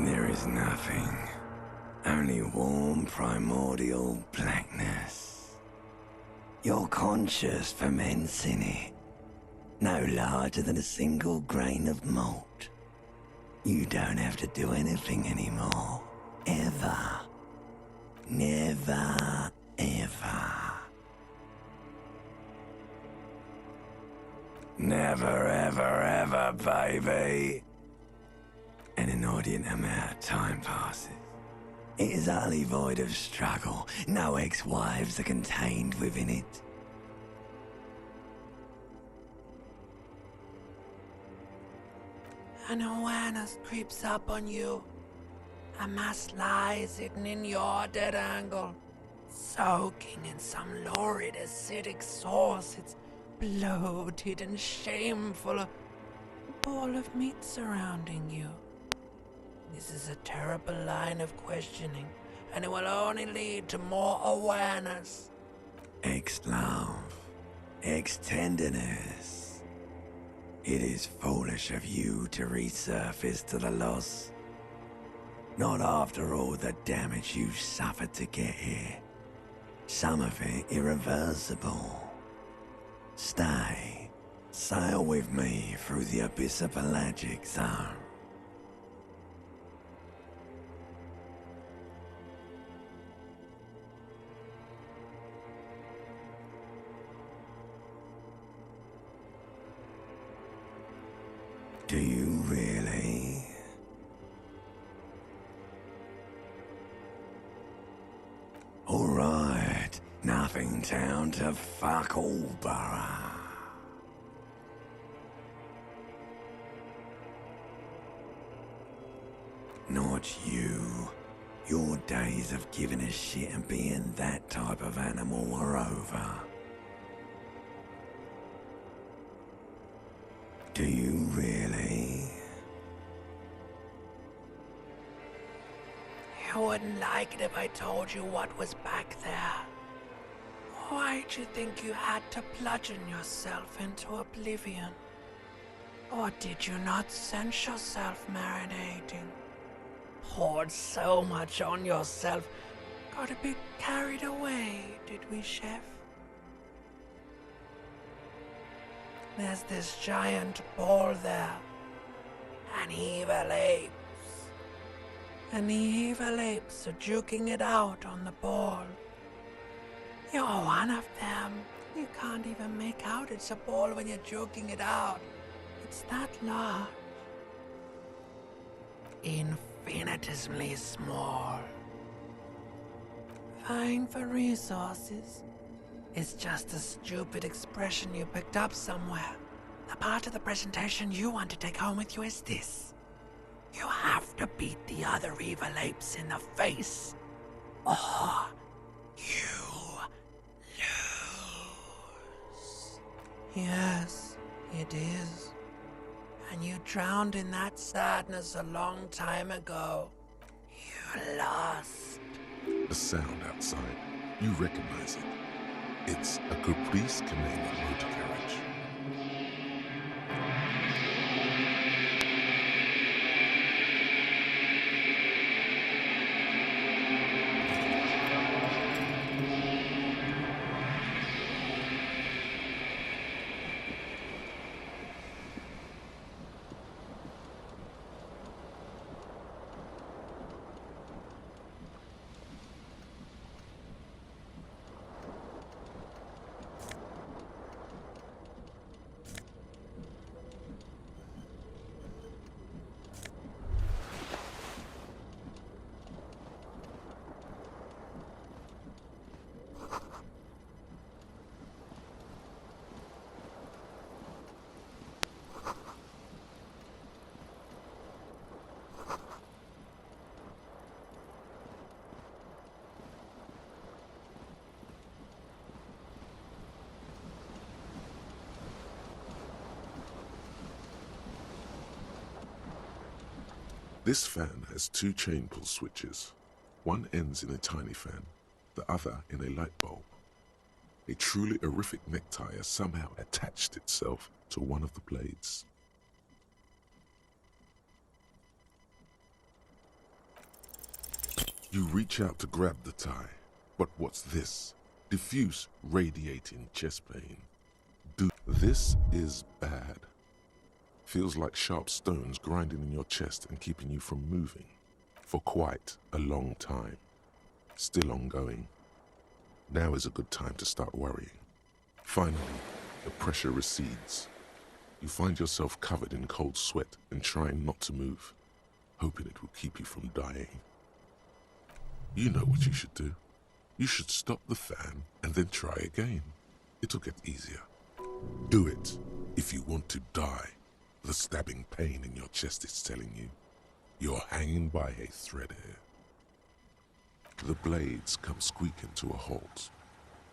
There is nothing. Only warm primordial blackness. Your conscious ferments in it. No larger than a single grain of malt. You don't have to do anything anymore. Ever. Never, ever. Never, ever, ever, baby. An inordinate amount of time passes. It is utterly void of struggle. No ex-wives are contained within it. An awareness creeps up on you. A mass lies hidden in your dead angle, soaking in some lurid acidic sauce. It's bloated and shameful, a ball of meat surrounding you. This is a terrible line of questioning, and it will only lead to more awareness. Ex-love, ex-tenderness. It is foolish of you to resurface to the loss. Not after all the damage you've suffered to get here. Some of it irreversible. Stay. Sail with me through the abyss of pelagic zone. Do you really? Alright, nothing down to fuck all, borough. Not you. Your days of giving a shit and being that type of animal are over. Do you really? You wouldn't like it if I told you what was back there. Why'd you think you had to bludgeon yourself into oblivion? Or did you not sense yourself marinating? Poured so much on yourself, got a bit carried away, did we, Chef? There's this giant ball there. An evil apes. And the evil apes are juking it out on the ball. You're one of them. You can't even make out it's a ball when you're juking it out. It's that large. Infinitesimally small. Vying for resources. It's just a stupid expression you picked up somewhere. The part of the presentation you want to take home with you is this. You have to beat the other evil apes in the face, or you lose. Yes, it is. And you drowned in that sadness a long time ago. You lost. A sound outside. You recognize it. It's a Caprice Canela motor carriage. This fan has two chain pull switches. One ends in a tiny fan, the other in a light bulb. A truly horrific necktie has somehow attached itself to one of the blades. You reach out to grab the tie, but what's this? Diffuse radiating chest pain. This is bad. Feels like sharp stones grinding in your chest and keeping you from moving for quite a long time. Still ongoing. Now is a good time to start worrying. Finally, the pressure recedes. You find yourself covered in cold sweat and trying not to move, hoping it will keep you from dying. You know what you should do. You should stop the fan and then try again. It'll get easier. Do it if you want to die. The stabbing pain in your chest is telling you you're hanging by a thread here. The blades come squeaking to a halt.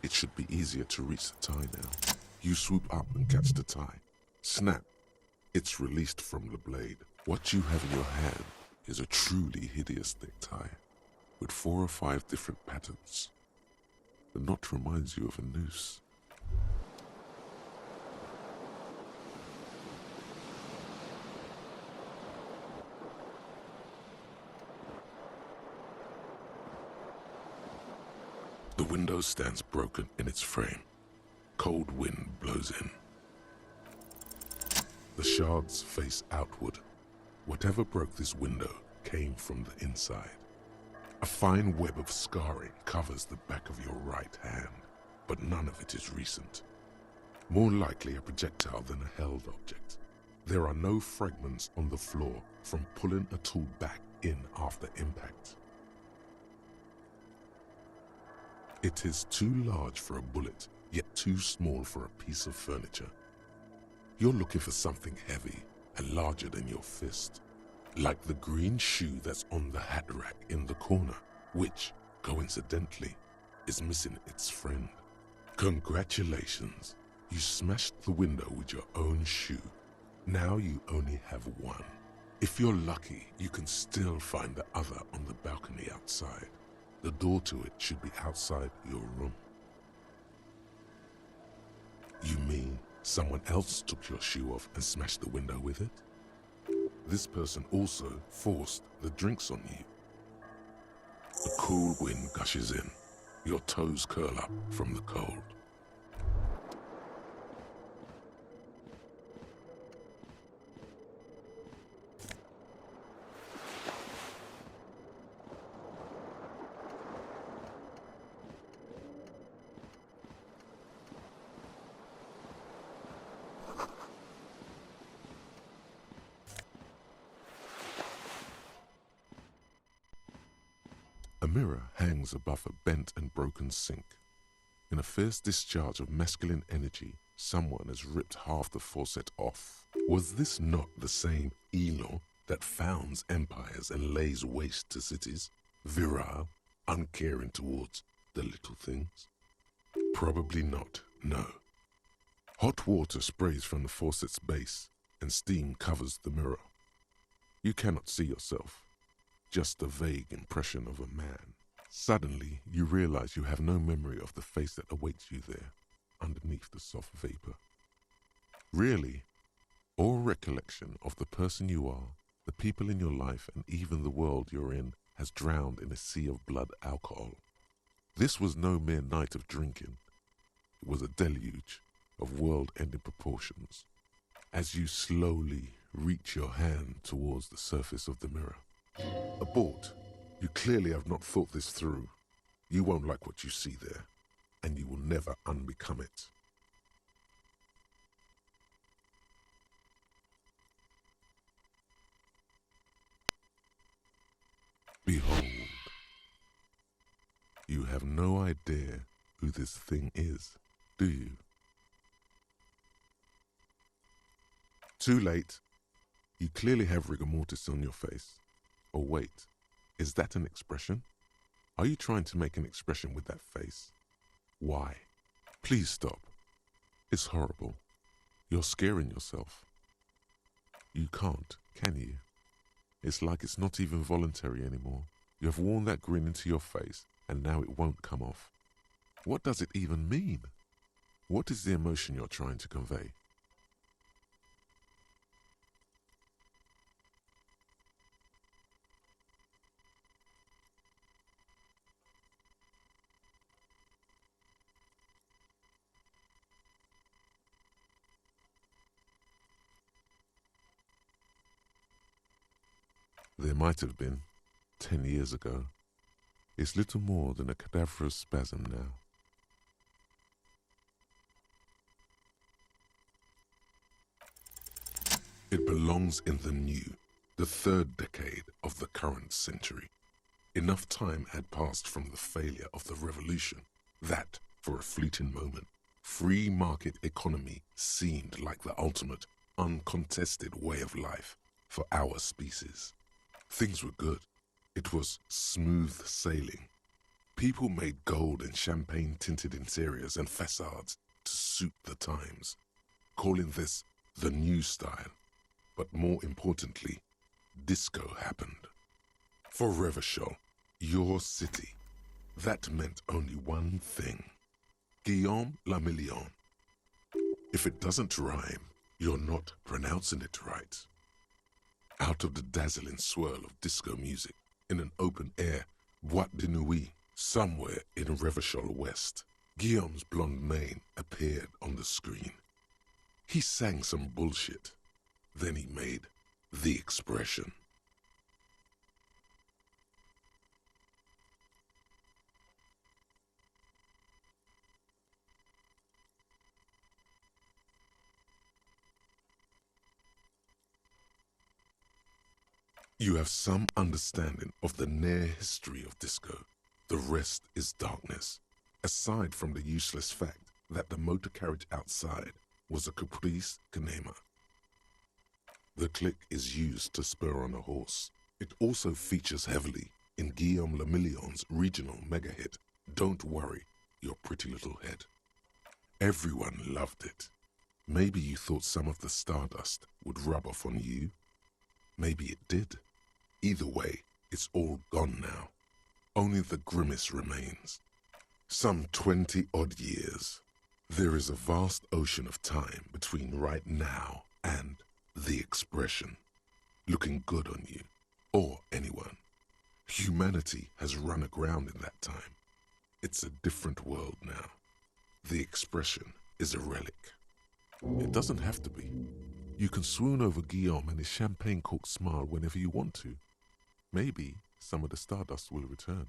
It should be easier to reach the tie now. You swoop up and catch the tie. Snap. It's released from the blade. What you have in your hand is a truly hideous necktie with 4 or 5 different patterns. The knot reminds you of a noose. The window stands broken in its frame. Cold wind blows in. The shards face outward. Whatever broke this window came from the inside. A fine web of scarring covers the back of your right hand, but none of it is recent. More likely a projectile than a held object. There are no fragments on the floor from pulling a tool back in after impact. It is too large for a bullet, yet too small for a piece of furniture. You're looking for something heavy and larger than your fist, like the green shoe that's on the hat rack in the corner, which, coincidentally, is missing its friend. Congratulations, you smashed the window with your own shoe. Now you only have one. If you're lucky, you can still find the other on the balcony outside. The door to it should be outside your room. You mean someone else took your shoe off and smashed the window with it? This person also forced the drinks on you. The cool wind gushes in. Your toes curl up from the cold. A mirror hangs above a bent and broken sink. In a fierce discharge of masculine energy, someone has ripped half the faucet off. Was this not the same Elon that founds empires and lays waste to cities? Virile, uncaring towards the little things? Probably not, no. Hot water sprays from the faucet's base, and steam covers the mirror. You cannot see yourself. Just a vague impression of a man. Suddenly, you realize you have no memory of the face that awaits you there, underneath the soft vapor. Really, all recollection of the person you are, the people in your life, and even the world you're in has drowned in a sea of blood alcohol. This was no mere night of drinking. It was a deluge of world-ending proportions. As you slowly reach your hand towards the surface of the mirror. Abort. You clearly have not thought this through. You won't like what you see there, and you will never unbecome it. Behold. You have no idea who this thing is, do you? Too late. You clearly have rigor mortis on your face. Or wait, is that an expression? Are you trying to make an expression with that face? Why? Please stop. It's horrible. You're scaring yourself. You can't, can you? It's like it's not even voluntary anymore. You have worn that grin into your face, and now it won't come off. What does it even mean? What is the emotion you're trying to convey? There might have been, 10 years ago. It's little more than a cadaverous spasm now. It belongs in the new, the third decade of the current century. Enough time had passed from the failure of the revolution that, for a fleeting moment, free market economy seemed like the ultimate, uncontested way of life for our species. Things were good. It was smooth sailing. People made gold and champagne-tinted interiors and facades to suit the times, calling this the new style. But more importantly, disco happened. For Revachol, your city, that meant only one thing. Guillaume le Million. If it doesn't rhyme, you're not pronouncing it right. Out of the dazzling swirl of disco music, in an open-air boîte de nuit, somewhere in Revachol West, Guillaume's blonde mane appeared on the screen. He sang some bullshit. Then he made the expression. You have some understanding of the near history of disco. The rest is darkness, aside from the useless fact that the motor carriage outside was a caprice canema. The click is used to spur on a horse. It also features heavily in Guillaume le Million's regional mega hit, Don't Worry, Your Pretty Little Head. Everyone loved it. Maybe you thought some of the stardust would rub off on you. Maybe it did. Either way, it's all gone now. Only the grimace remains. Some 20-odd years. There is a vast ocean of time between right now and the expression, looking good on you, or anyone. Humanity has run aground in that time. It's a different world now. The expression is a relic. It doesn't have to be. You can swoon over Guillaume and his champagne-corked smile whenever you want to. Maybe some of the stardust will return.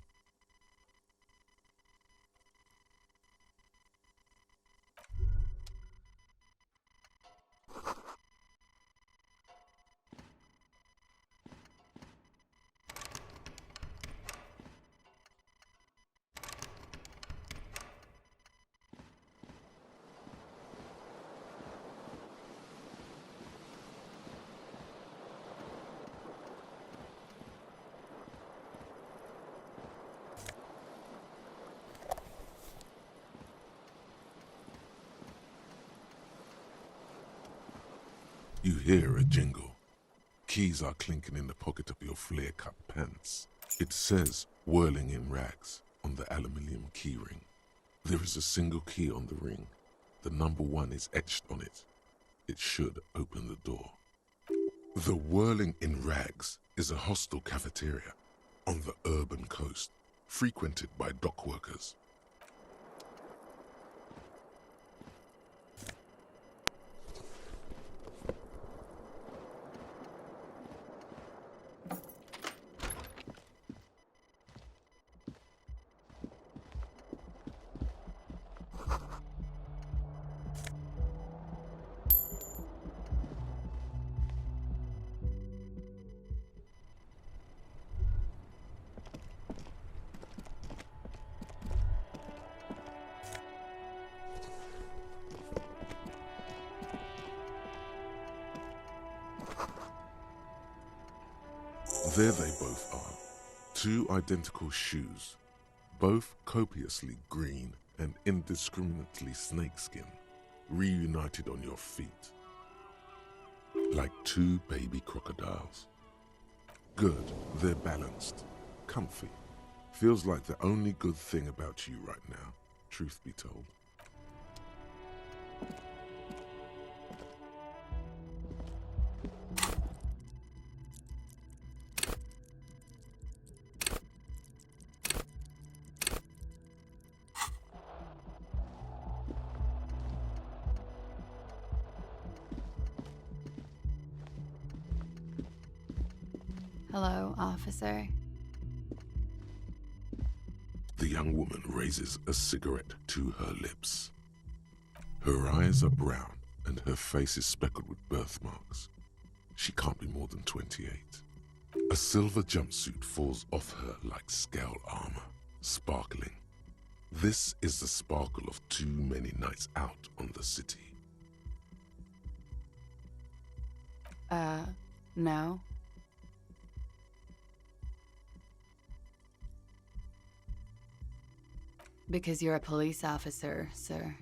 You hear a jingle. Keys are clinking in the pocket of your flare-cut pants. It says, whirling in rags, on the aluminium keyring. There is a single key on the ring. The number 1 is etched on it. It should open the door. The whirling in rags is a hostel cafeteria on the urban coast, frequented by dock workers. There they both are, 2 identical shoes, both copiously green and indiscriminately snakeskin, reunited on your feet, like 2 baby crocodiles. Good, they're balanced, comfy. Feels like the only good thing about you right now, truth be told. Hello, officer. The young woman raises a cigarette to her lips. Her eyes are brown and her face is speckled with birthmarks. She can't be more than 28. A silver jumpsuit falls off her like scale armor, sparkling. This is the sparkle of too many nights out on the city. No. Because you're a police officer, sir.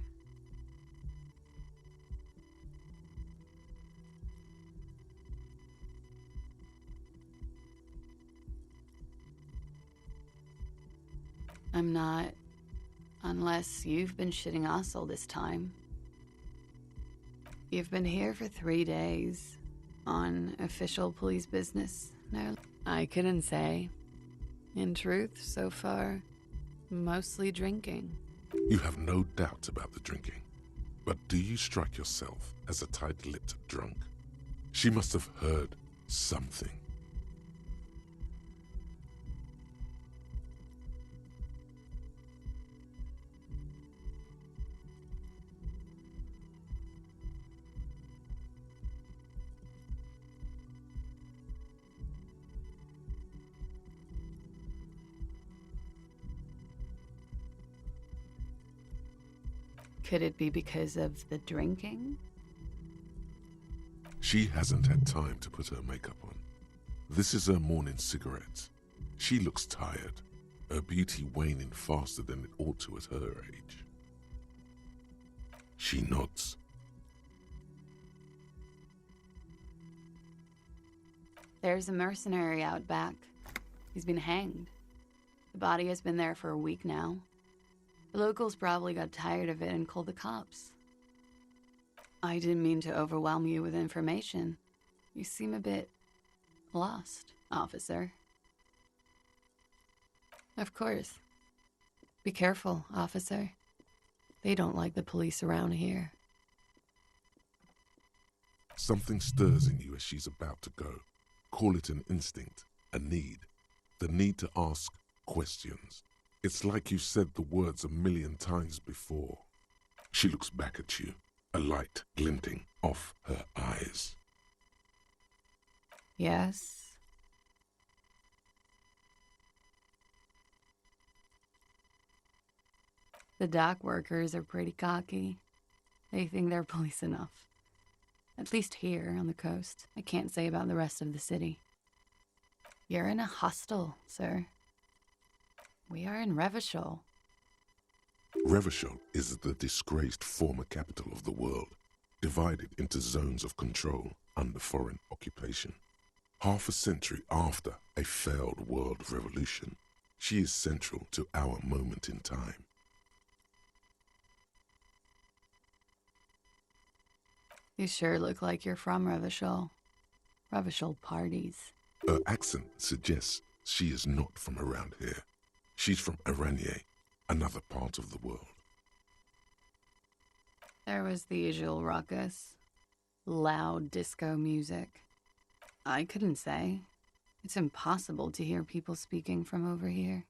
I'm not, unless you've been shitting us all this time. You've been here for 3 days, on official police business. No, I couldn't say. In truth, so far, mostly drinking. You have no doubt about the drinking, but do you strike yourself as a tight-lipped drunk? She must have heard something. Could it be because of the drinking? She hasn't had time to put her makeup on. This is her morning cigarette. She looks tired, her beauty waning faster than it ought to at her age. She nods. There's a mercenary out back. He's been hanged. The body has been there for a week now. The locals probably got tired of it and called the cops. I didn't mean to overwhelm you with information. You seem a bit lost, officer. Of course. Be careful, officer. They don't like the police around here. Something stirs in you as she's about to go. Call it an instinct, a need. The need to ask questions. It's like you said the words 1,000,000 times before. She looks back at you, a light glinting off her eyes. Yes? The dock workers are pretty cocky. They think they're police enough. At least here on the coast. I can't say about the rest of the city. You're in a hostel, sir. We are in Revachol. Revachol is the disgraced former capital of the world, divided into zones of control under foreign occupation. Half a century after a failed world revolution, she is central to our moment in time. You sure look like you're from Revachol. Revachol parties. Her accent suggests she is not from around here. She's from Aranier, another part of the world. There was the usual ruckus. Loud disco music. I couldn't say. It's impossible to hear people speaking from over here.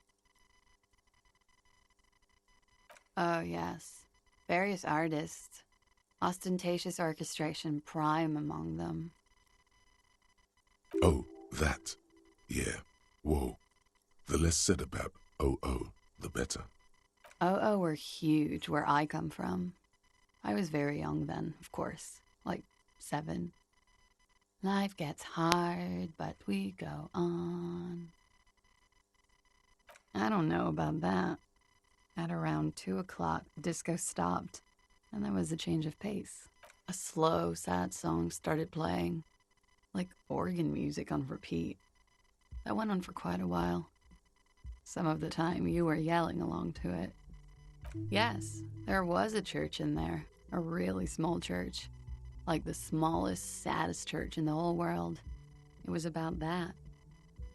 Oh, yes. Various artists. Ostentatious orchestration prime among them. Oh, that. Yeah. Whoa. The less said about OO, the better. OO were huge where I come from. I was very young then, of course. Like 7. Life gets hard, but we go on. I don't know about that. At around 2 o'clock, disco stopped, and there was a change of pace. A slow, sad song started playing, like organ music on repeat. That went on for quite a while. Some of the time, you were yelling along to it. Yes, there was a church in there, a really small church. Like the smallest, saddest church in the whole world. It was about that.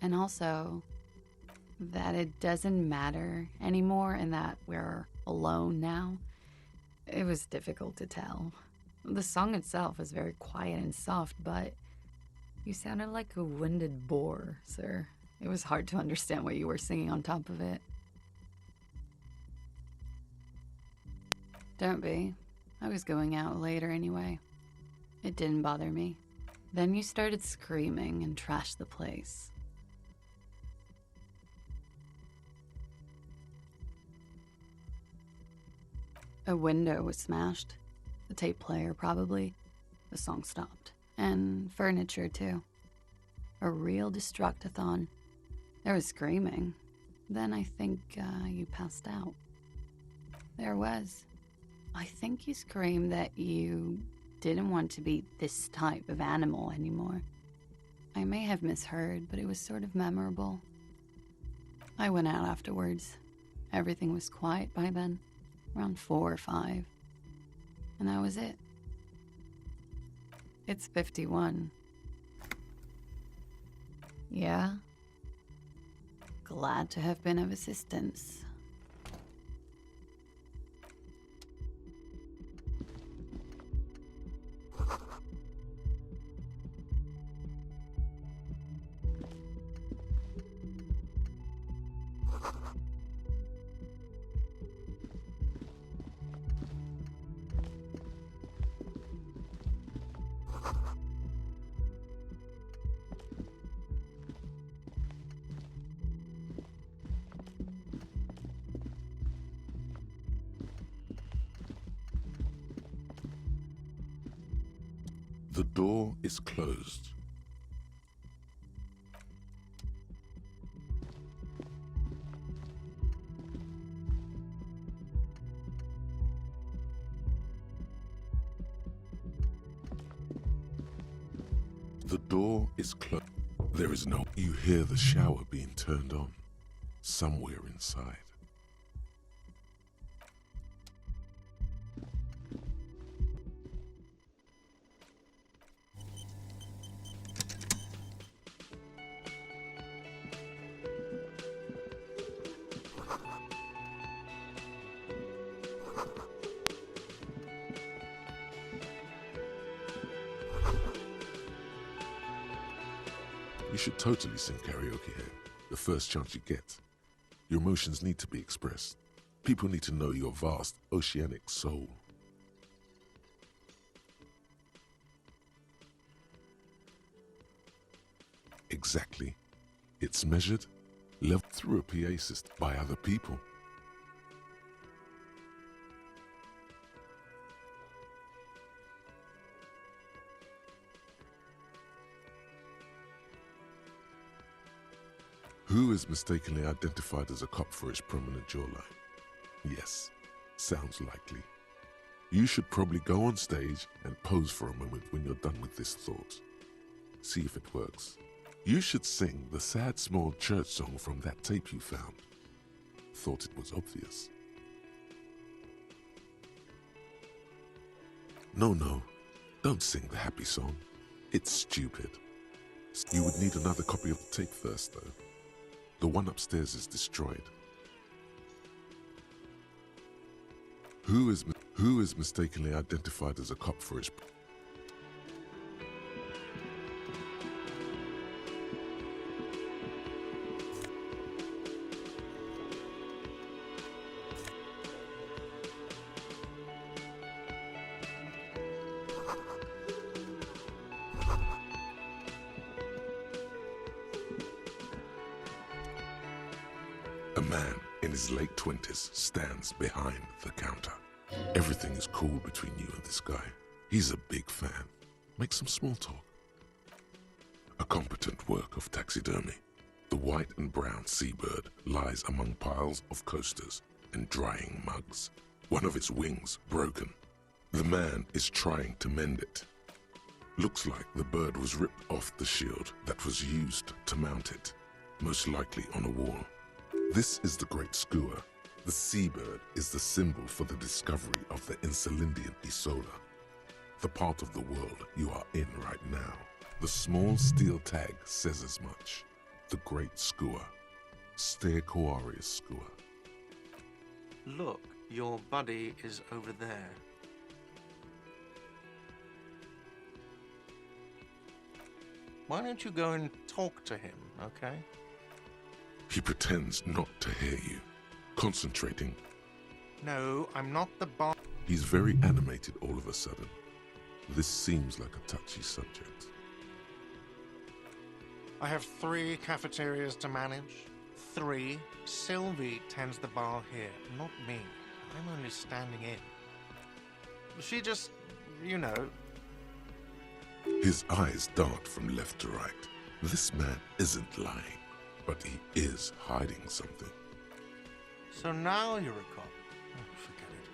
And also, that it doesn't matter anymore and that we're alone now. It was difficult to tell. The song itself is very quiet and soft, but You sounded like a winded boar, sir. It was hard to understand what you were singing on top of it. Don't be. I was going out later anyway. It didn't bother me. Then you started screaming and trashed the place. A window was smashed. The tape player, probably. The song stopped. And furniture, too. A real destructathon. There was screaming. Then I think you passed out. There was. I think you screamed that you didn't want to be this type of animal anymore. I may have misheard, but it was sort of memorable. I went out afterwards. Everything was quiet by then, around 4 or 5. And that was it. It's 51. Yeah? Glad to have been of assistance. The door is closed. The door is closed. There is no... You hear the shower being turned on somewhere inside. You should totally sing karaoke here, the first chance you get. Your emotions need to be expressed. People need to know your vast, oceanic soul. Exactly. It's measured, leveled through a PA system by other people. Who is mistakenly identified as a cop for his prominent jawline? Yes, sounds likely. You should probably go on stage and pose for a moment when you're done with this thought. See if it works. You should sing the sad small church song from that tape you found. Thought it was obvious. No, don't sing the happy song. It's stupid. You would need another copy of the tape first, though. The one upstairs is destroyed. Who is mistakenly identified as a cop for his... A man in his late 20s stands behind the counter. Everything is cool between you and this guy. He's a big fan. Make some small talk. A competent work of taxidermy. The white and brown seabird lies among piles of coasters and drying mugs. One of its wings broken. The man is trying to mend it. Looks like the bird was ripped off the shield that was used to mount it, most likely on a wall. This is the Great Skua. The seabird is the symbol for the discovery of the Insulindian Isola, the part of the world you are in right now. The small steel tag says as much. The Great Skua. Stegosaurus skua. Look, your buddy is over there. Why don't you go and talk to him, okay? He pretends not to hear you, concentrating. No, I'm not the boss. He's very animated all of a sudden. This seems like a touchy subject. I have 3 cafeterias to manage. 3. Sylvie tends the bar here, not me. I'm only standing in. She just, you know. His eyes dart from left to right. This man isn't lying, but he is hiding something. So now you're a cop. Oh, forget it.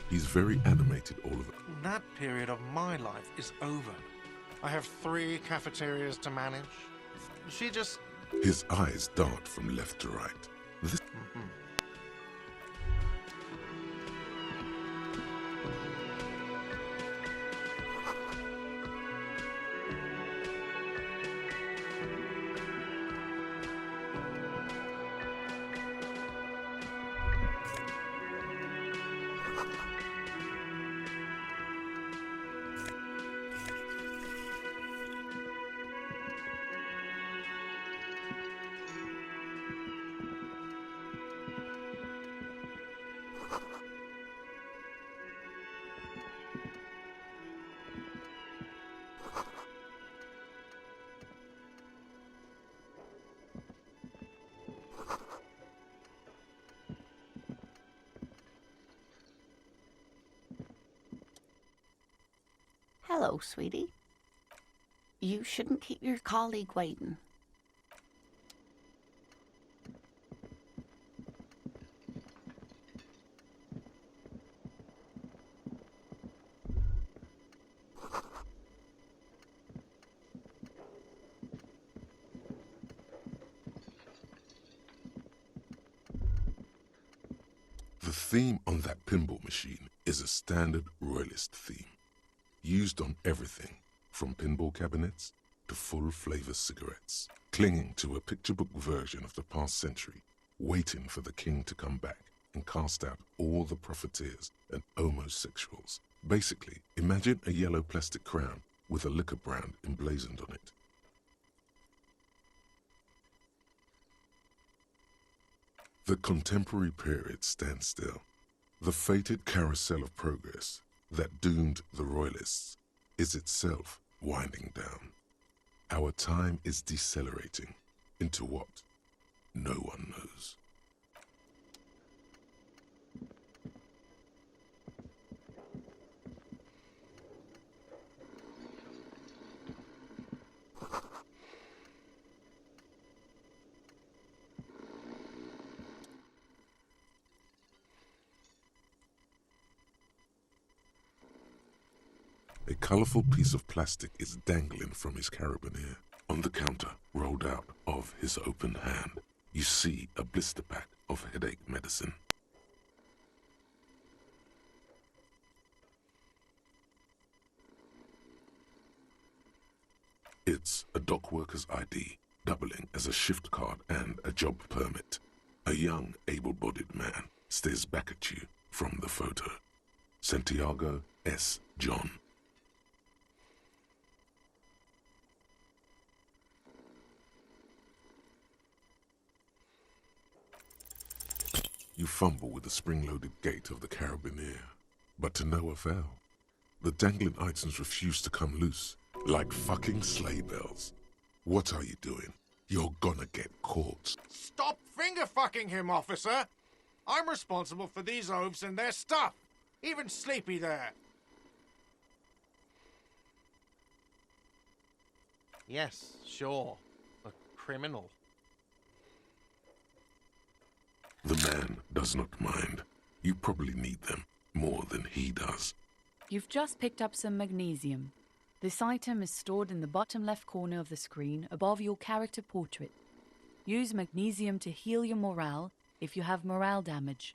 He's very animated all of it. That period of my life is over. I have 3 cafeterias to manage. She just... His eyes dart from left to right. This... Hello, sweetie. You shouldn't keep your colleague waiting. The theme on that pinball machine is a standard royalist theme, used on everything from pinball cabinets to full-flavor cigarettes, clinging to a picture book version of the past century, waiting for the king to come back and cast out all the profiteers and homosexuals. Basically, imagine a yellow plastic crown with a liquor brand emblazoned on it. The contemporary period stands still. The fated carousel of progress that doomed the royalists is itself winding down. Our time is decelerating into what no one knows. A colorful piece of plastic is dangling from his carabiner. On the counter, rolled out of his open hand, you see a blister pack of headache medicine. It's a dock worker's ID, doubling as a shift card and a job permit. A young, able-bodied man stares back at you from the photo. Santiago S. John. You fumble with the spring-loaded gate of the carabiner, but to no avail. The dangling items refuse to come loose, like fucking sleigh bells. What are you doing? You're gonna get caught. Stop finger-fucking him, officer! I'm responsible for these oafs and their stuff! Even Sleepy there! Yes, sure. A criminal. The man does not mind. You probably need them more than he does. You've just picked up some magnesium. This item is stored in the bottom left corner of the screen above your character portrait. Use magnesium to heal your morale if you have morale damage.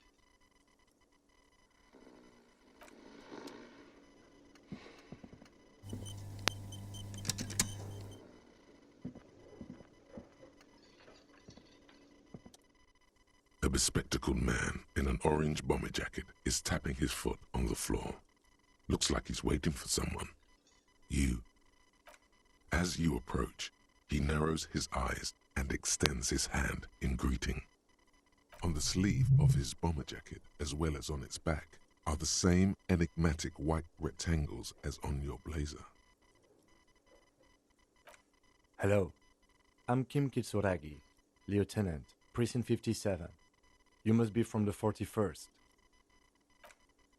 A bespectacled man in an orange bomber jacket is tapping his foot on the floor. Looks like he's waiting for someone. You. As you approach, he narrows his eyes and extends his hand in greeting. On the sleeve of his bomber jacket, as well as on its back, are the same enigmatic white rectangles as on your blazer. Hello, I'm Kim Kitsuragi, Lieutenant, Precinct 57. You must be from the 41st.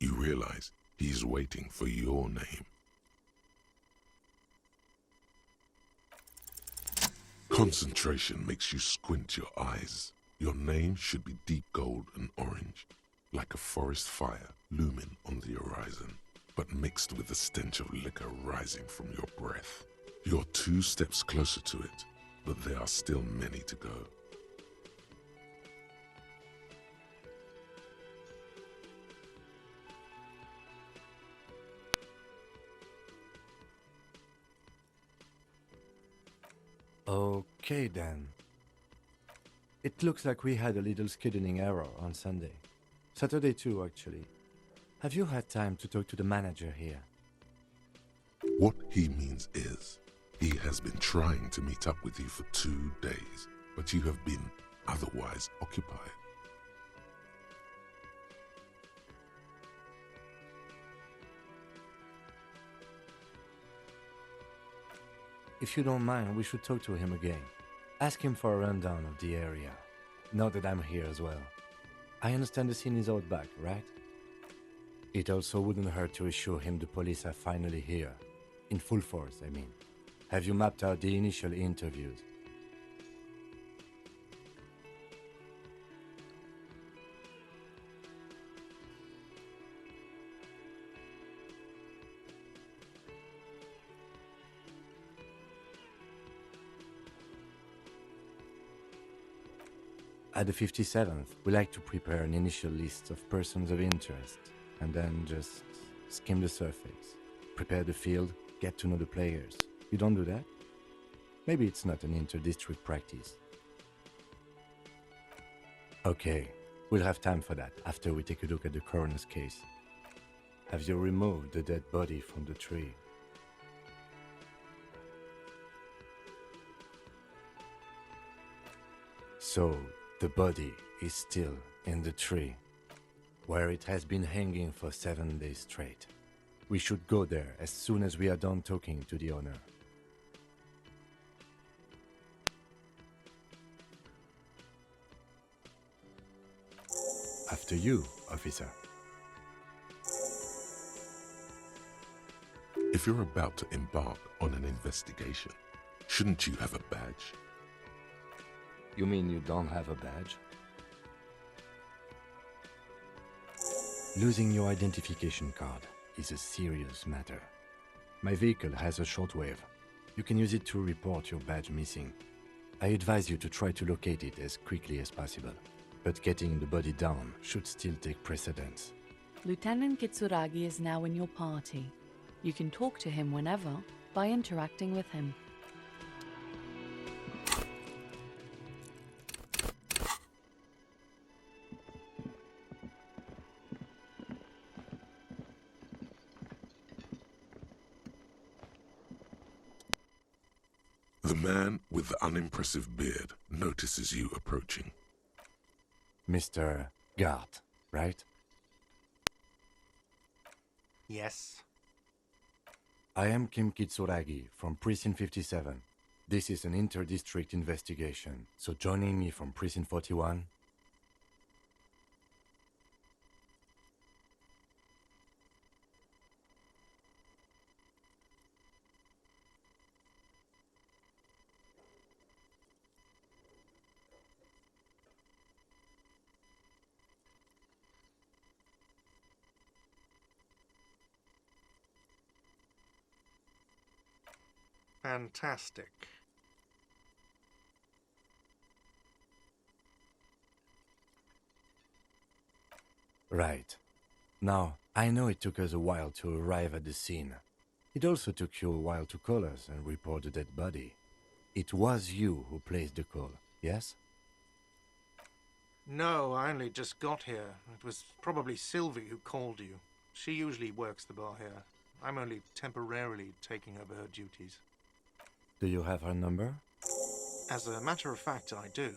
You realize he's waiting for your name. Concentration makes you squint your eyes. Your name should be deep gold and orange, like a forest fire looming on the horizon, but mixed with the stench of liquor rising from your breath. You're 2 steps closer to it, but there are still many to go. Okay then. It looks like we had a little scheduling error on Sunday. Saturday too, actually. Have you had time to talk to the manager here? What he means is, he has been trying to meet up with you for 2 days, but you have been otherwise occupied. If you don't mind, we should talk to him again. Ask him for a rundown of the area. Now that I'm here as well. I understand the scene is out back, right? It also wouldn't hurt to assure him the police are finally here. In full force, I mean. Have you mapped out the initial interviews? At the 57th, we like to prepare an initial list of persons of interest, and then just skim the surface. Prepare the field, get to know the players. You don't do that? Maybe it's not an inter-district practice. Okay, we'll have time for that after we take a look at the coroner's case. Have you removed the dead body from the tree? So, the body is still in the tree, where it has been hanging for 7 days straight. We should go there as soon as we are done talking to the owner. After you, officer. If you're about to embark on an investigation, shouldn't you have a badge? You mean you don't have a badge? Losing your identification card is a serious matter. My vehicle has a shortwave. You can use it to report your badge missing. I advise you to try to locate it as quickly as possible, but getting the body down should still take precedence. Lieutenant Kitsuragi is now in your party. You can talk to him whenever by interacting with him. The man with the unimpressive beard notices you approaching. Mr. Gart, right? Yes. I am Kim Kitsuragi from Precinct 57. This is an inter-district investigation, so joining me from Precinct 41... Fantastic. Right. Now, I know it took us a while to arrive at the scene. It also took you a while to call us and report the dead body. It was you who placed the call, yes? No, I only just got here. It was probably Sylvie who called you. She usually works the bar here. I'm only temporarily taking over her duties. Do you have her number? As a matter of fact, I do.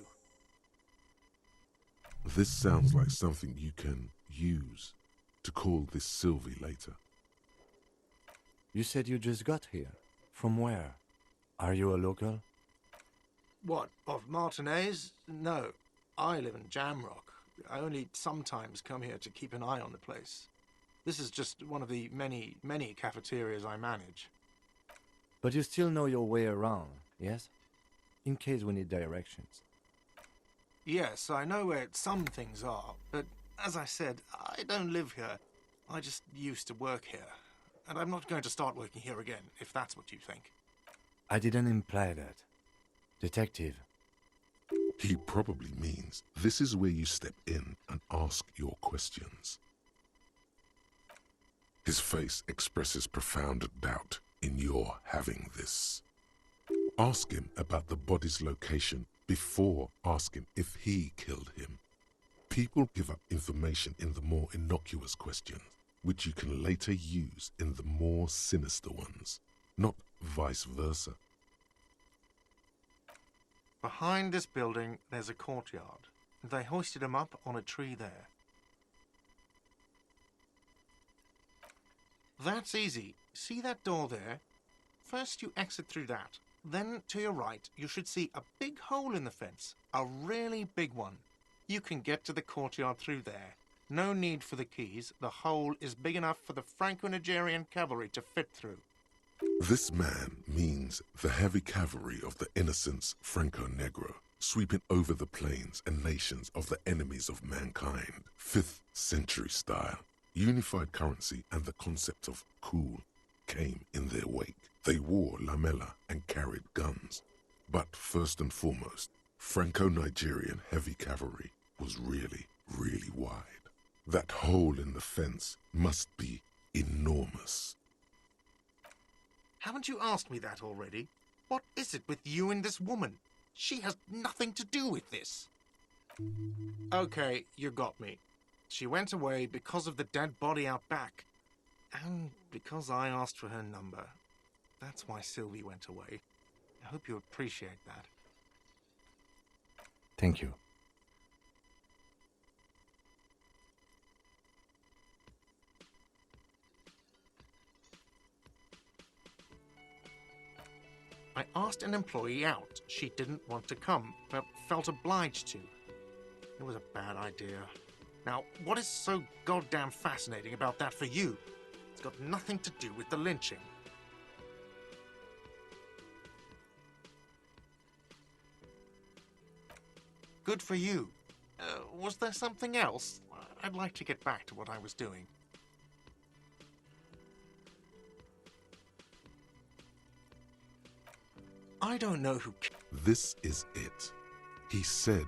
This sounds like something you can use to call this Sylvie later. You said you just got here. From where? Are you a local? What, of Martinez? No, I live in Jamrock. I only sometimes come here to keep an eye on the place. This is just one of the many, many cafeterias I manage. But you still know your way around, yes? In case we need directions. Yes, I know where some things are, but as I said, I don't live here. I just used to work here. And I'm not going to start working here again, if that's what you think. I didn't imply that. Detective. He probably means this is where you step in and ask your questions. His face expresses profound doubt in your having this. Ask him about the body's location before asking if he killed him. People give up information in the more innocuous questions, which you can later use in the more sinister ones, not vice versa. Behind this building, there's a courtyard. They hoisted him up on a tree there. That's easy. See that door there? First you exit through that. Then, to your right, you should see a big hole in the fence. A really big one. You can get to the courtyard through there. No need for the keys. The hole is big enough for the Franco-Nigerian cavalry to fit through. This man means the heavy cavalry of the innocents Franco-Negro, sweeping over the plains and nations of the enemies of mankind. 5th century style. Unified currency and the concept of cool came in their wake. They wore lamella and carried guns. But first and foremost, Franco-Nigerian heavy cavalry was really, really wide. That hole in the fence must be enormous. Haven't you asked me that already? What is it with you and this woman? She has nothing to do with this. Okay, you got me. She went away because of the dead body out back. And because I asked for her number. That's why Sylvie went away. I hope you appreciate that. Thank you. I asked an employee out. She didn't want to come, but felt obliged to. It was a bad idea. Now, what is so goddamn fascinating about that for you? It's got nothing to do with the lynching. Good for you. Was there something else? I'd like to get back to what I was doing. I don't know who... This is it. He said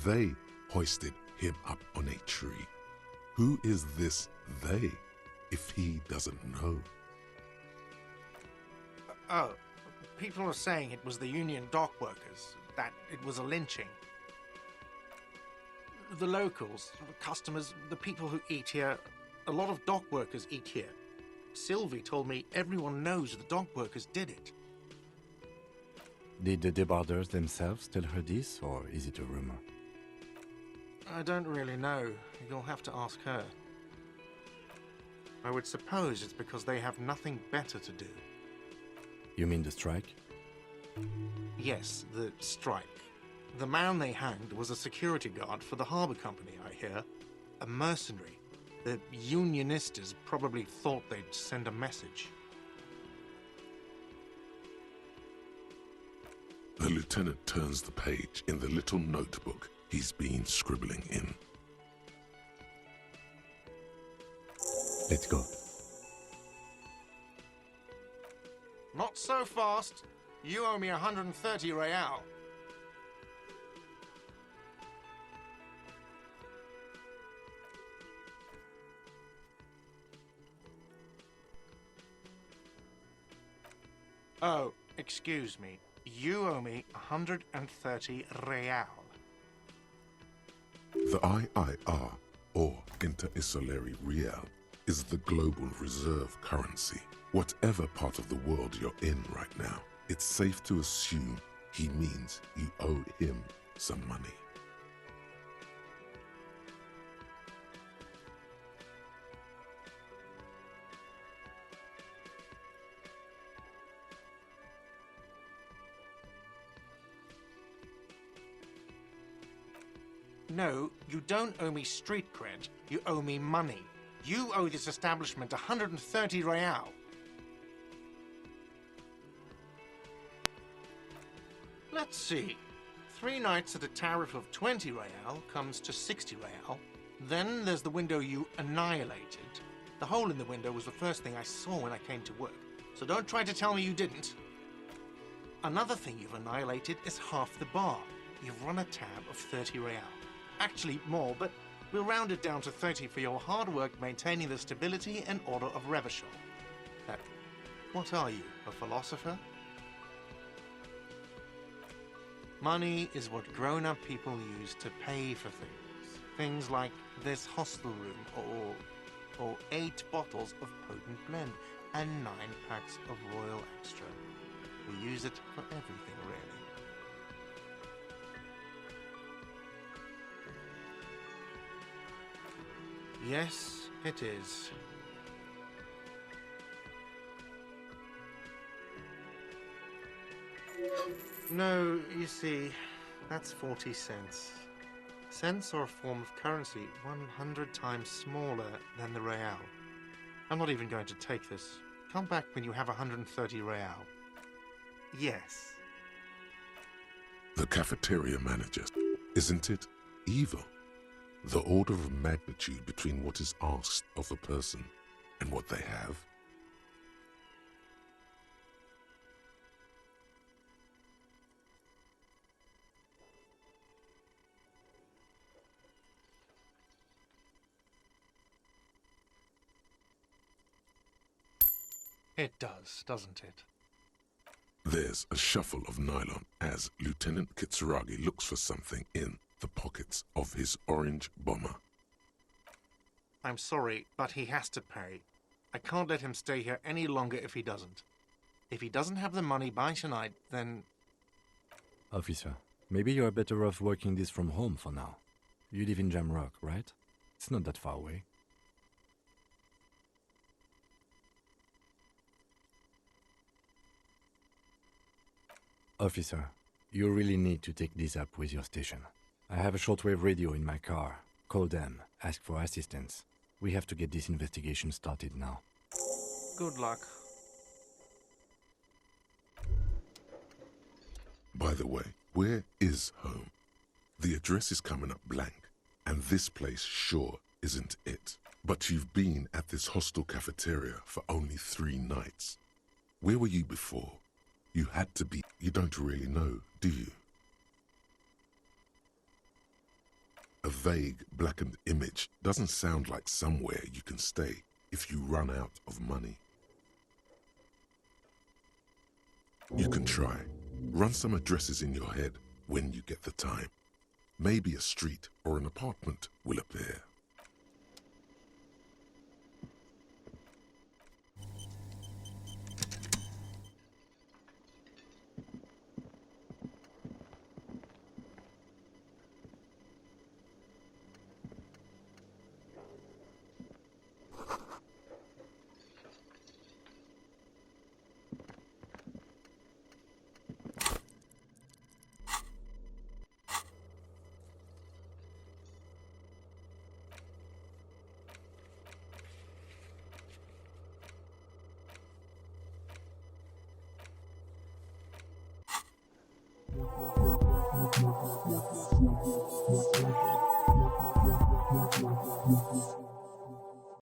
they hoisted him up on a tree. Who is this they, if he doesn't know? Oh, people are saying it was the union dock workers, that it was a lynching. The locals, the customers, the people who eat here, a lot of dock workers eat here. Sylvie told me everyone knows the dock workers did it. Did the debarders themselves tell her this, or is it a rumor? I don't really know. You'll have to ask her. I would suppose it's because they have nothing better to do. You mean the strike? Yes, the strike. The man they hanged was a security guard for the harbour company, I hear. A mercenary. The unionistas probably thought they'd send a message. The lieutenant turns the page in the little notebook he's been scribbling in. Let's go. Not so fast. You owe me 130 real. Oh, excuse me. You owe me 130 real. The IIR, or Inter-Isolary Real, is the global reserve currency. Whatever part of the world you're in right now, it's safe to assume he means you owe him some money. No, you don't owe me street cred. You owe me money. You owe this establishment 130 real. Let's see. 3 nights at a tariff of 20 real comes to 60 real. Then there's the window you annihilated. The hole in the window was the first thing I saw when I came to work. So don't try to tell me you didn't. Another thing you've annihilated is half the bar. You've run a tab of 30 real. Actually more, but we'll round it down to 30 for your hard work maintaining the stability and order of Revachol. What are you, a philosopher? Money is what grown-up people use to pay for things. Things like this hostel room, or 8 bottles of potent blend, and 9 packs of Royal Extra. We use it for everything, really. Yes, it is. No, you see, that's 40 cents. Cents are a form of currency 100 times smaller than the real. I'm not even going to take this. Come back when you have 130 real. Yes. The cafeteria manager, isn't it evil? The order of magnitude between what is asked of a person and what they have. It does, doesn't it? There's a shuffle of nylon as Lieutenant Kitsuragi looks for something in the pockets of his orange bomber. I'm sorry, but he has to pay. I can't let him stay here any longer if he doesn't. If he doesn't have the money by tonight, then... Officer, maybe you're better off working this from home for now. You live in Jamrock, right? It's not that far away. Officer, you really need to take this up with your station. I have a shortwave radio in my car. Call them, ask for assistance. We have to get this investigation started now. Good luck. By the way, where is home? The address is coming up blank, and this place sure isn't it. But you've been at this hostel cafeteria for only 3 nights. Where were you before? You had to be. You don't really know, do you? A vague, blackened image doesn't sound like somewhere you can stay if you run out of money. You can try. Run some addresses in your head when you get the time. Maybe a street or an apartment will appear.